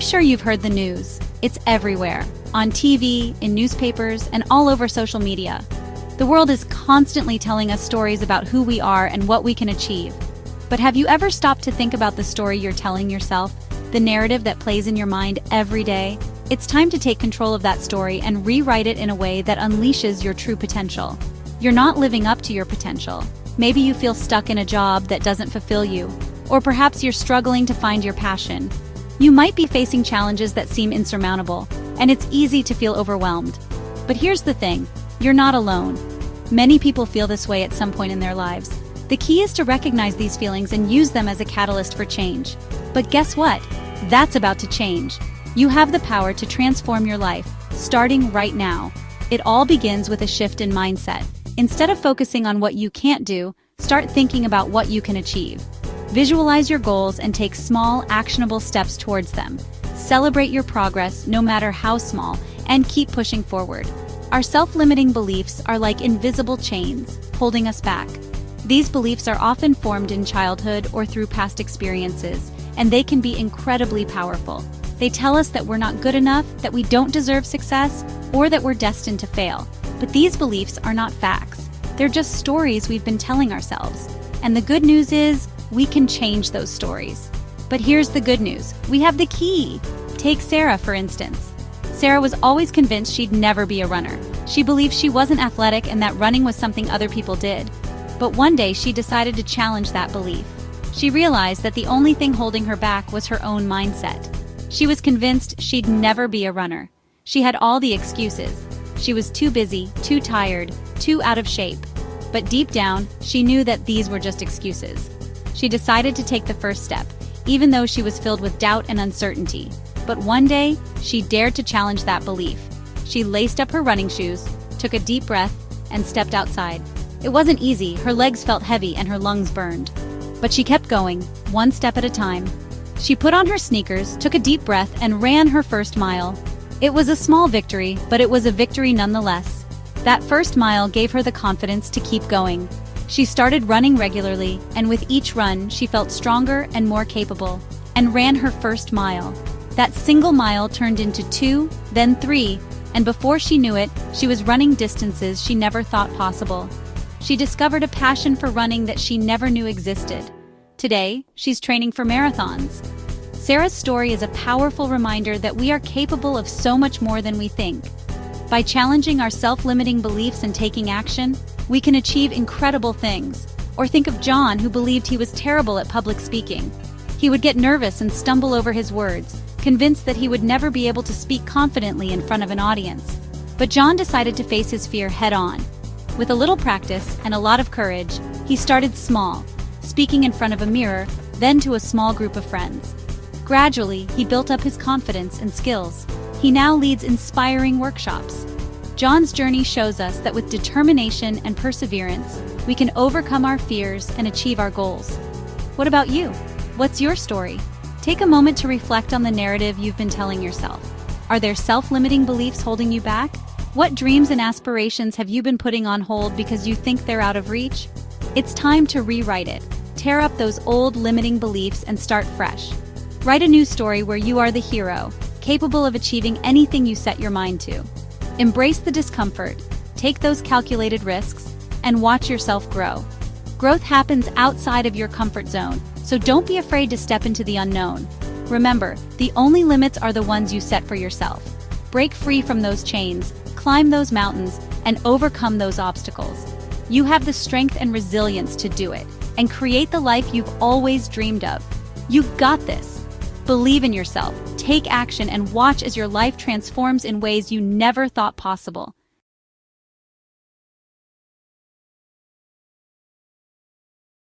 sure you've heard the news. It's everywhere, on TV, in newspapers, and all over social media. The world is constantly telling us stories about who we are and what we can achieve. But have you ever stopped to think about the story you're telling yourself, the narrative that plays in your mind every day? It's time to take control of that story and rewrite it in a way that unleashes your true potential. You're not living up to your potential. Maybe you feel stuck in a job that doesn't fulfill you, or perhaps you're struggling to find your passion. You might be facing challenges that seem insurmountable, and it's easy to feel overwhelmed. But here's the thing, you're not alone. Many people feel this way at some point in their lives. The key is to recognize these feelings and use them as a catalyst for change. But guess what? That's about to change. You have the power to transform your life, starting right now. It all begins with a shift in mindset. Instead of focusing on what you can't do, start thinking about what you can achieve. Visualize your goals and take small, actionable steps towards them. Celebrate your progress, no matter how small, and keep pushing forward. Our self-limiting beliefs are like invisible chains, holding us back. These beliefs are often formed in childhood or through past experiences, and they can be incredibly powerful. They tell us that we're not good enough, that we don't deserve success, or that we're destined to fail. But these beliefs are not facts. They're just stories we've been telling ourselves. And the good news is, we can change those stories. But here's the good news. We have the key. Take Sarah, for instance. Sarah was always convinced she'd never be a runner. She believed she wasn't athletic and that running was something other people did. But one day she decided to challenge that belief. She realized that the only thing holding her back was her own mindset. She was convinced she'd never be a runner. She had all the excuses. She was too busy, too tired, too out of shape. But deep down, she knew that these were just excuses. She decided to take the first step, even though she was filled with doubt and uncertainty. But one day, she dared to challenge that belief. She laced up her running shoes, took a deep breath, and stepped outside. It wasn't easy, her legs felt heavy and her lungs burned. But she kept going, one step at a time. She put on her sneakers, took a deep breath, and ran her first mile. It was a small victory, but it was a victory nonetheless. That first mile gave her the confidence to keep going. She started running regularly, and with each run, she felt stronger and more capable, and ran her first mile. That single mile turned into 2, then 3, and before she knew it, she was running distances she never thought possible. She discovered a passion for running that she never knew existed. Today, she's training for marathons. Sarah's story is a powerful reminder that we are capable of so much more than we think. By challenging our self-limiting beliefs and taking action, we can achieve incredible things. Or think of John, who believed he was terrible at public speaking. He would get nervous and stumble over his words, convinced that he would never be able to speak confidently in front of an audience. But John decided to face his fear head-on. With a little practice and a lot of courage, he started small, speaking in front of a mirror, then to a small group of friends. Gradually, he built up his confidence and skills. He now leads inspiring workshops. John's journey shows us that with determination and perseverance, we can overcome our fears and achieve our goals. What about you? What's your story? Take a moment to reflect on the narrative you've been telling yourself. Are there self-limiting beliefs holding you back? What dreams and aspirations have you been putting on hold because you think they're out of reach? It's time to rewrite it. Tear up those old limiting beliefs and start fresh. Write a new story where you are the hero, capable of achieving anything you set your mind to. Embrace the discomfort, take those calculated risks, and watch yourself grow. Growth happens outside of your comfort zone, so don't be afraid to step into the unknown. Remember, the only limits are the ones you set for yourself. Break free from those chains, climb those mountains, and overcome those obstacles. You have the strength and resilience to do it, and create the life you've always dreamed of. You've got this. Believe in yourself, take action, and watch as your life transforms in ways you never thought possible.